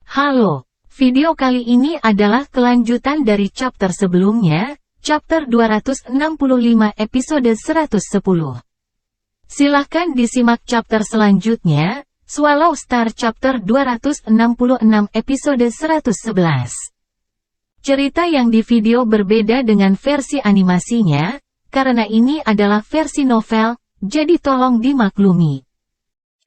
Halo, video kali ini adalah kelanjutan dari chapter sebelumnya, chapter 265 episode 110. Silahkan disimak chapter selanjutnya, Swallow Star chapter 266 episode 111. Cerita yang di video berbeda dengan versi animasinya, karena ini adalah versi novel, jadi tolong dimaklumi.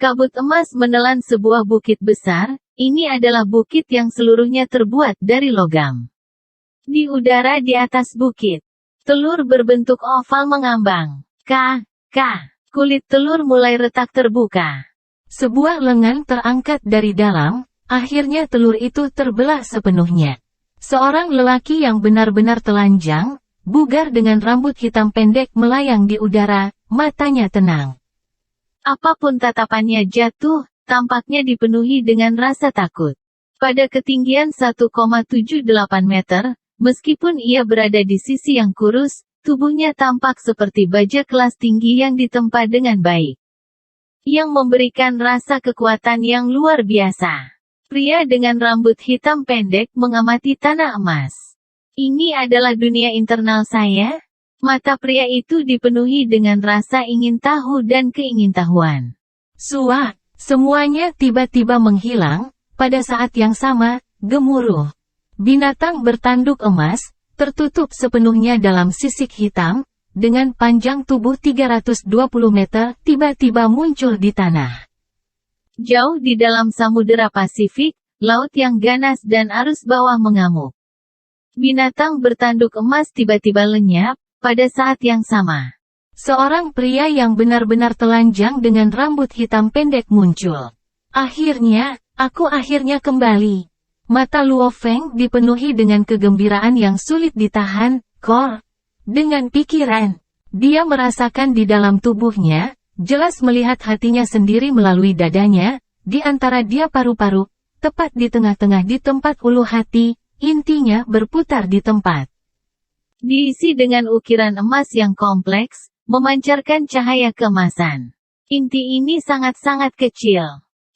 Kabut emas menelan sebuah bukit besar. Ini adalah bukit yang seluruhnya terbuat dari logam. Di udara di atas bukit, telur berbentuk oval mengambang. Kulit telur mulai retak terbuka. Sebuah lengan terangkat dari dalam, akhirnya telur itu terbelah sepenuhnya. Seorang lelaki yang benar-benar telanjang, bugar dengan rambut hitam pendek melayang di udara, matanya tenang. Apapun tatapannya jatuh, tampaknya dipenuhi dengan rasa takut. Pada ketinggian 1,78 meter, meskipun ia berada di sisi yang kurus, tubuhnya tampak seperti baja kelas tinggi yang ditempa dengan baik. Yang memberikan rasa kekuatan yang luar biasa. Pria dengan rambut hitam pendek mengamati tanah emas. Ini adalah dunia internal saya? Mata pria itu dipenuhi dengan rasa ingin tahu dan keingintahuan. Semuanya tiba-tiba menghilang, pada saat yang sama, gemuruh. Binatang bertanduk emas, tertutup sepenuhnya dalam sisik hitam, dengan panjang tubuh 320 meter, tiba-tiba muncul di tanah. Jauh di dalam Samudera Pasifik, laut yang ganas dan arus bawah mengamuk. Binatang bertanduk emas tiba-tiba lenyap, pada saat yang sama. Seorang pria yang benar-benar telanjang dengan rambut hitam pendek muncul. Aku akhirnya kembali. Mata Luo Feng dipenuhi dengan kegembiraan yang sulit ditahan, dengan pikiran. Dia merasakan di dalam tubuhnya, jelas melihat hatinya sendiri melalui dadanya, di antara dia paru-paru, tepat di tengah-tengah di tempat ulu hati, intinya berputar di tempat. Diisi dengan ukiran emas yang kompleks, memancarkan cahaya keemasan. Inti ini sangat-sangat kecil.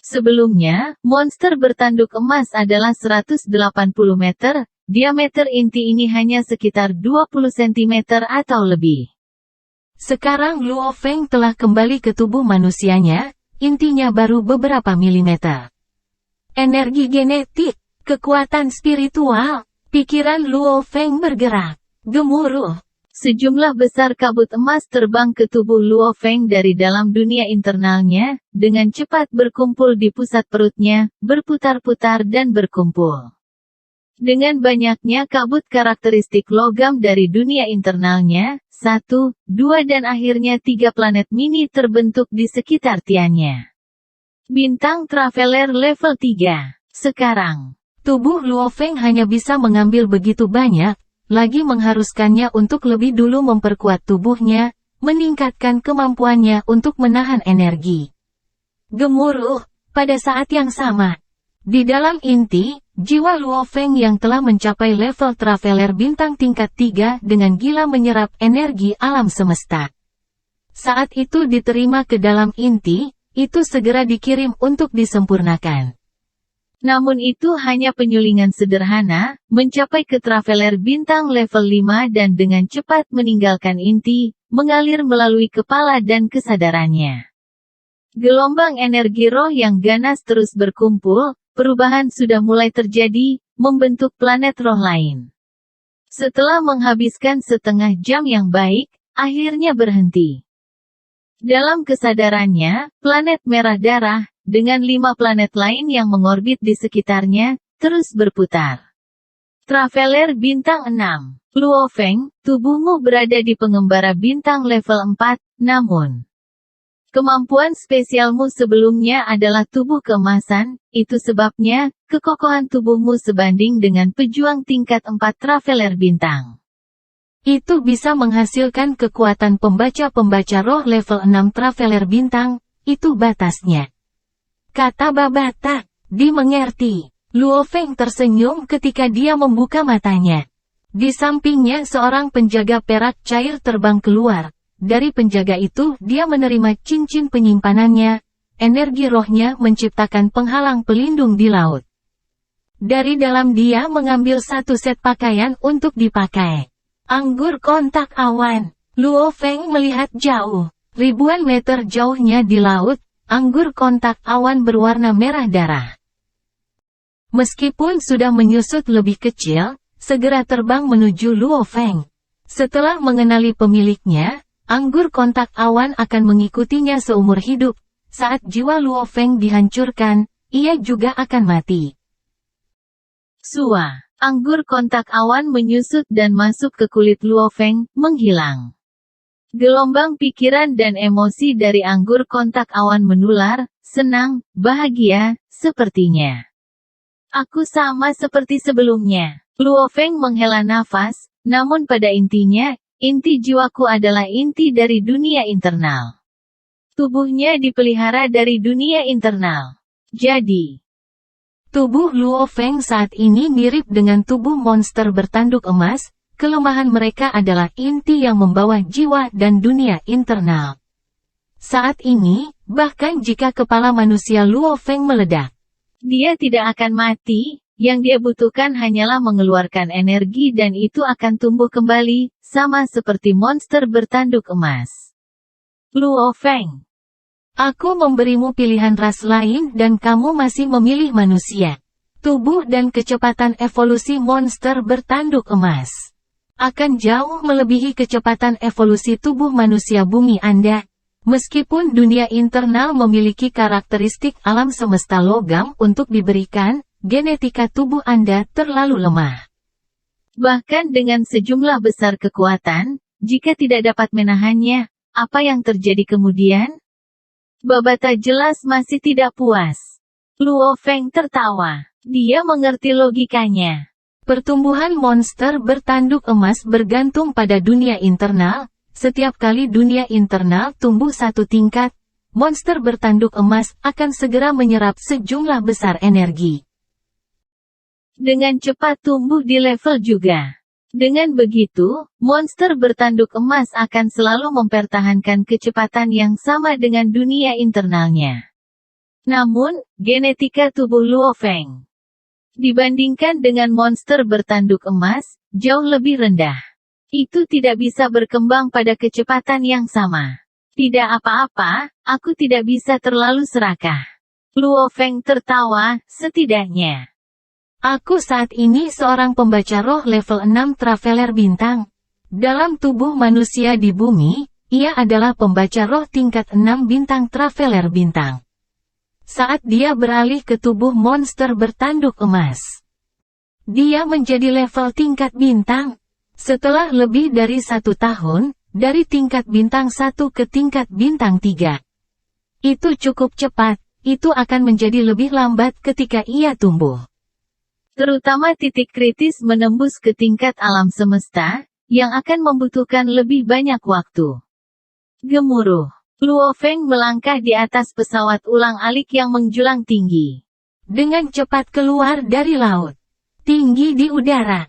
Sebelumnya, monster bertanduk emas adalah 180 meter, diameter inti ini hanya sekitar 20 cm atau lebih. Sekarang Luo Feng telah kembali ke tubuh manusianya, intinya baru beberapa milimeter. Energi genetik, kekuatan spiritual, pikiran Luo Feng bergerak, gemuruh. Sejumlah besar kabut emas terbang ke tubuh Luo Feng dari dalam dunia internalnya, dengan cepat berkumpul di pusat perutnya, berputar-putar dan berkumpul. Dengan banyaknya kabut karakteristik logam dari dunia internalnya, 1, 2 dan akhirnya 3 planet mini terbentuk di sekitar tiannya. Bintang Traveler level 3. Sekarang, tubuh Luo Feng hanya bisa mengambil begitu banyak, lagi mengharuskannya untuk lebih dulu memperkuat tubuhnya, meningkatkan kemampuannya untuk menahan energi. Gemuruh, pada saat yang sama. Di dalam inti, jiwa Luo Feng yang telah mencapai level Traveler bintang tingkat 3 dengan gila menyerap energi alam semesta. Saat itu diterima ke dalam inti, itu segera dikirim untuk disempurnakan. Namun itu hanya penyulingan sederhana, mencapai ke Traveler bintang level 5 dan dengan cepat meninggalkan inti, mengalir melalui kepala dan kesadarannya. Gelombang energi roh yang ganas terus berkumpul, perubahan sudah mulai terjadi, membentuk planet roh lain. Setelah menghabiskan setengah jam yang baik, akhirnya berhenti. Dalam kesadarannya, planet merah darah, dengan 5 planet lain yang mengorbit di sekitarnya, terus berputar. Traveler bintang 6. Luo Feng, tubuhmu berada di pengembara bintang level 4, namun kemampuan spesialmu sebelumnya adalah tubuh keemasan, itu sebabnya, kekokohan tubuhmu sebanding dengan pejuang tingkat 4 Traveler bintang. Itu bisa menghasilkan kekuatan pembaca-pembaca roh level 6 Traveler bintang, itu batasnya. Kata Babata, dimengerti. Luo Feng tersenyum ketika dia membuka matanya. Di sampingnya seorang penjaga perak cair terbang keluar. Dari penjaga itu dia menerima cincin penyimpanannya, energi rohnya menciptakan penghalang pelindung di laut. Dari dalam dia mengambil satu set pakaian untuk dipakai. Anggur kontak awan. Luo Feng melihat jauh. Ribuan meter jauhnya di laut, anggur kontak awan berwarna merah darah. Meskipun sudah menyusut lebih kecil, segera terbang menuju Luo Feng. Setelah mengenali pemiliknya, anggur kontak awan akan mengikutinya seumur hidup. Saat jiwa Luo Feng dihancurkan, ia juga akan mati. Sua, anggur kontak awan menyusut dan masuk ke kulit Luo Feng, menghilang. Gelombang pikiran dan emosi dari anggur kontak awan menular, senang, bahagia, sepertinya. Aku sama seperti sebelumnya. Luo Feng menghela nafas, namun pada intinya, inti jiwaku adalah inti dari dunia internal. Tubuhnya dipelihara dari dunia internal. Jadi, tubuh Luo Feng saat ini mirip dengan tubuh monster bertanduk emas. Kelemahan mereka adalah inti yang membawa jiwa dan dunia internal. Saat ini, bahkan jika kepala manusia Luo Feng meledak, dia tidak akan mati, yang dia butuhkan hanyalah mengeluarkan energi dan itu akan tumbuh kembali, sama seperti monster bertanduk emas. Luo Feng, aku memberimu pilihan ras lain dan kamu masih memilih manusia. Tubuh dan kecepatan evolusi monster bertanduk emas akan jauh melebihi kecepatan evolusi tubuh manusia bumi Anda. Meskipun dunia internal memiliki karakteristik alam semesta logam untuk diberikan, genetika tubuh Anda terlalu lemah. Bahkan dengan sejumlah besar kekuatan, jika tidak dapat menahannya, apa yang terjadi kemudian? Babata jelas masih tidak puas. Luo Feng tertawa. Dia mengerti logikanya. Pertumbuhan monster bertanduk emas bergantung pada dunia internal. Setiap kali dunia internal tumbuh satu tingkat, monster bertanduk emas akan segera menyerap sejumlah besar energi. Dengan cepat tumbuh di level juga. Dengan begitu, monster bertanduk emas akan selalu mempertahankan kecepatan yang sama dengan dunia internalnya. Namun, genetika tubuh Luo Feng dibandingkan dengan monster bertanduk emas, jauh lebih rendah. Itu tidak bisa berkembang pada kecepatan yang sama. Tidak apa-apa, aku tidak bisa terlalu serakah. Luo Feng tertawa, setidaknya. Aku saat ini seorang pembaca roh level 6 Traveler Bintang. Dalam tubuh manusia di bumi, ia adalah pembaca roh tingkat 6 bintang Traveler Bintang. Saat dia beralih ke tubuh monster bertanduk emas, dia menjadi level tingkat bintang. Setelah lebih dari 1 tahun, dari tingkat bintang 1 ke tingkat bintang 3. Itu cukup cepat, itu akan menjadi lebih lambat ketika ia tumbuh. Terutama titik kritis menembus ke tingkat alam semesta, yang akan membutuhkan lebih banyak waktu. Gemuruh. Luo Feng melangkah di atas pesawat ulang-alik yang menjulang tinggi. Dengan cepat keluar dari laut. Tinggi di udara.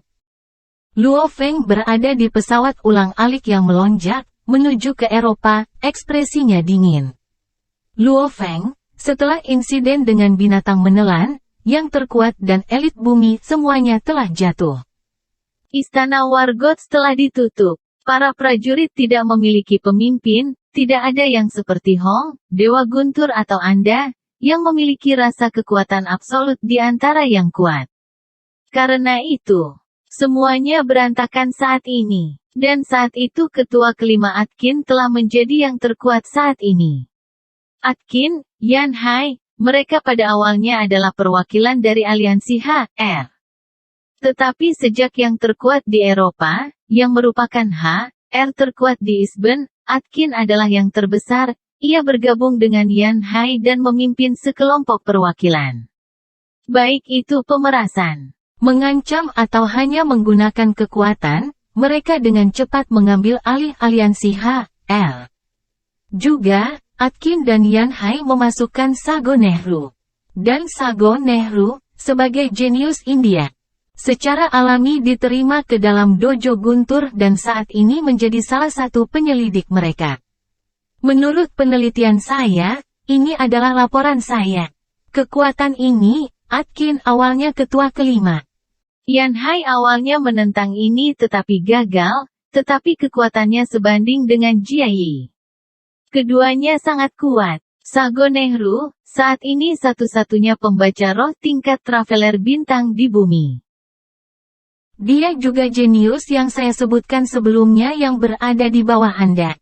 Luo Feng berada di pesawat ulang-alik yang melonjak, menuju ke Eropa, ekspresinya dingin. Luo Feng, setelah insiden dengan binatang menelan, yang terkuat dan elit bumi semuanya telah jatuh. Istana Wargots telah ditutup. Para prajurit tidak memiliki pemimpin. Tidak ada yang seperti Hong, Dewa Guntur atau Anda, yang memiliki rasa kekuatan absolut di antara yang kuat. Karena itu, semuanya berantakan saat ini. Dan saat itu ketua kelima Atkin telah menjadi yang terkuat saat ini. Atkin, Yan Hai, mereka pada awalnya adalah perwakilan dari aliansi HR. Tetapi sejak yang terkuat di Eropa, yang merupakan HR terkuat di Eastbourne, Atkin adalah yang terbesar, ia bergabung dengan Yan Hai dan memimpin sekelompok perwakilan. Baik itu pemerasan, mengancam atau hanya menggunakan kekuatan, mereka dengan cepat mengambil alih aliansi HR. Juga, Atkin dan Yan Hai memasukkan Sago Nehru. Dan Sago Nehru, sebagai jenius India, secara alami diterima ke dalam dojo Guntur dan saat ini menjadi salah satu penyelidik mereka. Menurut penelitian saya, ini adalah laporan saya. Kekuatan ini, Atkin awalnya ketua kelima. Yan Hai awalnya menentang ini tetapi gagal, tetapi kekuatannya sebanding dengan Jia Yi. Keduanya sangat kuat. Sago Nehru, saat ini satu-satunya pembaca roh tingkat Traveler bintang di bumi. Dia juga jenius yang saya sebutkan sebelumnya yang berada di bawah Anda.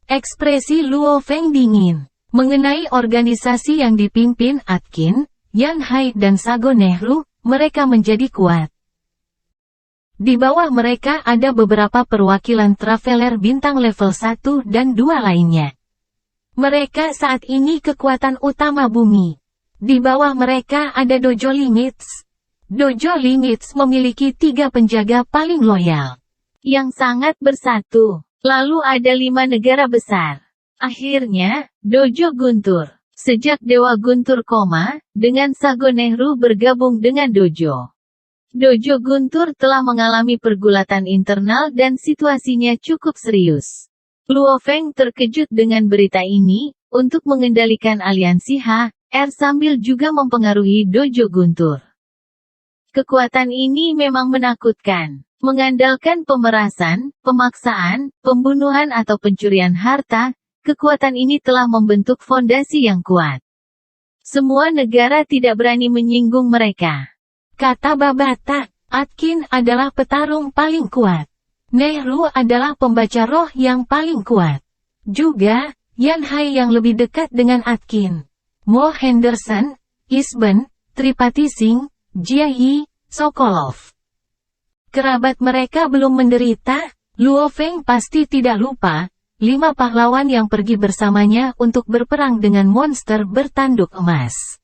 Ekspresi Luo Feng dingin. Mengenai organisasi yang dipimpin Atkin, Yan Hai dan Sago Nehru, mereka menjadi kuat. Di bawah mereka ada beberapa perwakilan Traveler bintang level 1 dan 2 lainnya. Mereka saat ini kekuatan utama bumi. Di bawah mereka ada Dojo Limits. Dojo Limits memiliki 3 penjaga paling loyal, yang sangat bersatu. Lalu ada 5 negara besar. Akhirnya, Dojo Guntur. Sejak Dewa Guntur koma, dengan Sago Nehru bergabung dengan Dojo. Dojo Guntur telah mengalami pergulatan internal dan situasinya cukup serius. Luo Feng terkejut dengan berita ini, untuk mengendalikan aliansi HR sambil juga mempengaruhi Dojo Guntur. Kekuatan ini memang menakutkan. Mengandalkan pemerasan, pemaksaan, pembunuhan atau pencurian harta, kekuatan ini telah membentuk fondasi yang kuat. Semua negara tidak berani menyinggung mereka. Kata Babata, Atkin adalah petarung paling kuat. Nehru adalah pembaca roh yang paling kuat. Juga, Yan Hai yang lebih dekat dengan Atkin. Mo Henderson, Isben, Tripati Singh, Jia Yi, Sokolov. Kerabat mereka belum menderita, Luo Feng pasti tidak lupa. 5 pahlawan yang pergi bersamanya untuk berperang dengan monster bertanduk emas.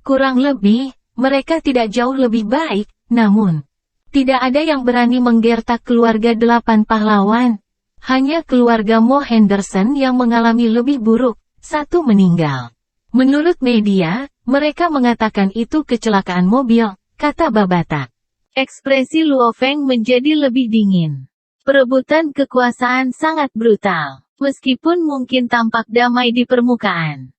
Kurang lebih, mereka tidak jauh lebih baik, namun tidak ada yang berani menggertak keluarga 8 pahlawan. Hanya keluarga Mo Henderson yang mengalami lebih buruk, 1 meninggal. Menurut media, mereka mengatakan itu kecelakaan mobil, kata Babata. Ekspresi Luo Feng menjadi lebih dingin. Perebutan kekuasaan sangat brutal, meskipun mungkin tampak damai di permukaan.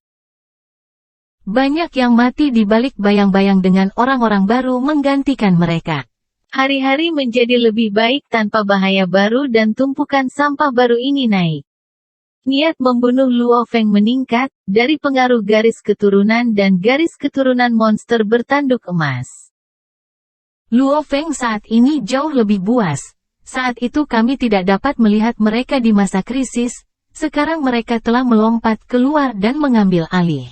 Banyak yang mati di balik bayang-bayang dengan orang-orang baru menggantikan mereka. Hari-hari menjadi lebih baik tanpa bahaya baru dan tumpukan sampah baru ini naik. Niat membunuh Luo Feng meningkat, dari pengaruh garis keturunan dan garis keturunan monster bertanduk emas. Luo Feng saat ini jauh lebih buas. Saat itu kami tidak dapat melihat mereka di masa krisis, sekarang mereka telah melompat keluar dan mengambil alih.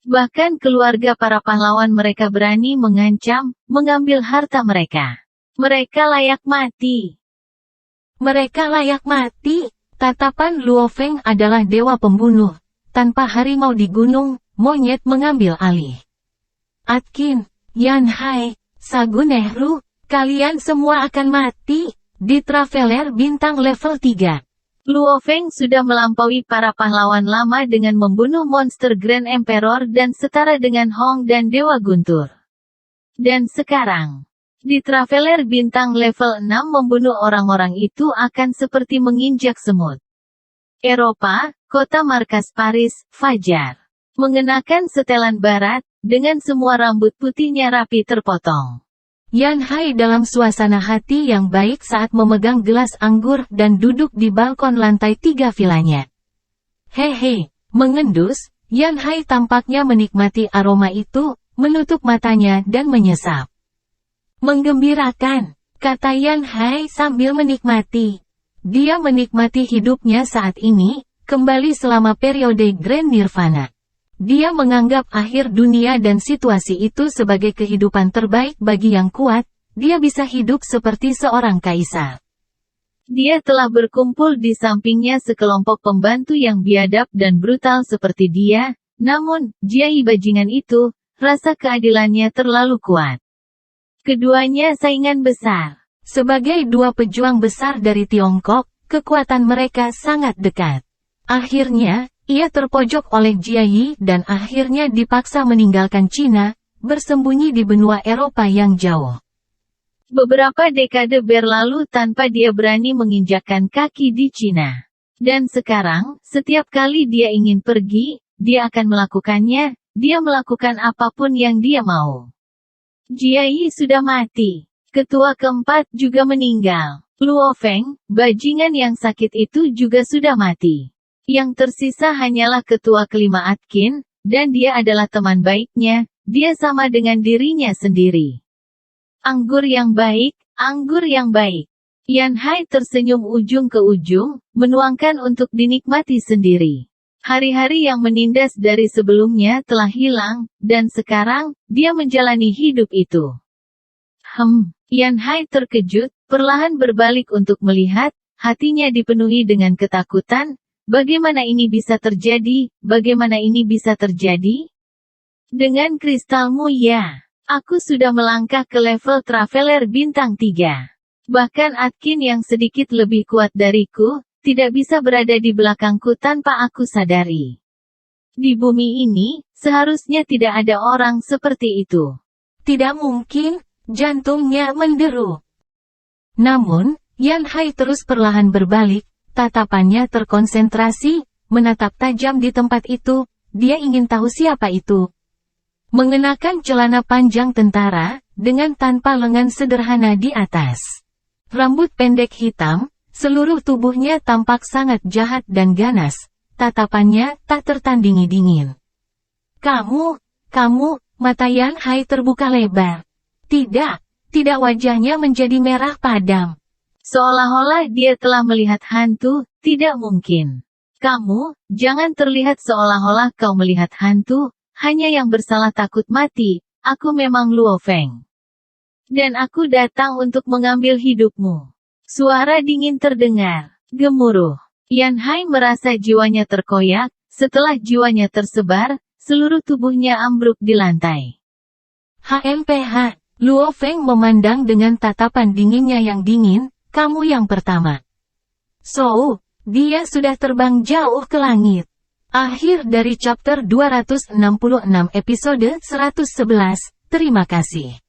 Bahkan keluarga para pahlawan mereka berani mengancam, mengambil harta mereka. Mereka layak mati. Mereka layak mati. Tatapan Luo Feng adalah dewa pembunuh. Tanpa harimau di gunung, monyet mengambil alih. Atkin, Yan Hai, Sago Nehru, kalian semua akan mati, di Traveler bintang level 3. Luo Feng sudah melampaui para pahlawan lama dengan membunuh monster Grand Emperor dan setara dengan Hong dan Dewa Guntur. Dan sekarang, di Traveler bintang level 6 membunuh orang-orang itu akan seperti menginjak semut. Eropa, kota markas Paris, Fajar. Mengenakan setelan barat, dengan semua rambut putihnya rapi terpotong. Yan Hai dalam suasana hati yang baik saat memegang gelas anggur dan duduk di balkon lantai 3 vilanya. Hehe, mengendus, Yan Hai tampaknya menikmati aroma itu, menutup matanya dan menyesap. Menggembirakan, kata Yan Hai sambil menikmati. Dia menikmati hidupnya saat ini, kembali selama periode Grand Nirvana. Dia menganggap akhir dunia dan situasi itu sebagai kehidupan terbaik bagi yang kuat, dia bisa hidup seperti seorang kaisar. Dia telah berkumpul di sampingnya sekelompok pembantu yang biadab dan brutal seperti dia, namun, Jia Yi bajingan itu, rasa keadilannya terlalu kuat. Keduanya saingan besar. Sebagai 2 pejuang besar dari Tiongkok, kekuatan mereka sangat dekat. Akhirnya, ia terpojok oleh Jia Yi dan akhirnya dipaksa meninggalkan Cina, bersembunyi di benua Eropa yang jauh. Beberapa dekade berlalu tanpa dia berani menginjakkan kaki di Cina. Dan sekarang, setiap kali dia ingin pergi, dia akan melakukannya, dia melakukan apapun yang dia mau. Jiayi sudah mati. Ketua keempat juga meninggal. Luo Feng, bajingan yang sakit itu juga sudah mati. Yang tersisa hanyalah ketua kelima Atkin, dan dia adalah teman baiknya, dia sama dengan dirinya sendiri. Anggur yang baik, anggur yang baik. Yan Hai tersenyum ujung ke ujung, menuangkan untuk dinikmati sendiri. Hari-hari yang menindas dari sebelumnya telah hilang, dan sekarang, dia menjalani hidup itu. Yan Hai terkejut, perlahan berbalik untuk melihat, hatinya dipenuhi dengan ketakutan. Bagaimana ini bisa terjadi? Bagaimana ini bisa terjadi? Dengan kristalmu ya, aku sudah melangkah ke level Traveler bintang 3. Bahkan Atkin yang sedikit lebih kuat dariku, tidak bisa berada di belakangku tanpa aku sadari. Di bumi ini, seharusnya tidak ada orang seperti itu. Tidak mungkin, jantungnya menderu. Namun, Yan Hai terus perlahan berbalik, tatapannya terkonsentrasi, menatap tajam di tempat itu, dia ingin tahu siapa itu. Mengenakan celana panjang tentara, dengan tanpa lengan sederhana di atas. Rambut pendek hitam, seluruh tubuhnya tampak sangat jahat dan ganas, tatapannya tak tertandingi dingin. Kamu, mata Yan Hai terbuka lebar. Tidak wajahnya menjadi merah padam. Seolah-olah dia telah melihat hantu, tidak mungkin. Kamu, jangan terlihat seolah-olah kau melihat hantu, hanya yang bersalah takut mati, aku memang Luo Feng. Dan aku datang untuk mengambil hidupmu. Suara dingin terdengar, gemuruh. Yan Hai merasa jiwanya terkoyak, setelah jiwanya tersebar, seluruh tubuhnya ambruk di lantai. HMPH, Luo Feng memandang dengan tatapan dinginnya yang dingin, kamu yang pertama. So, dia sudah terbang jauh ke langit. Akhir dari chapter 266 episode 111, terima kasih.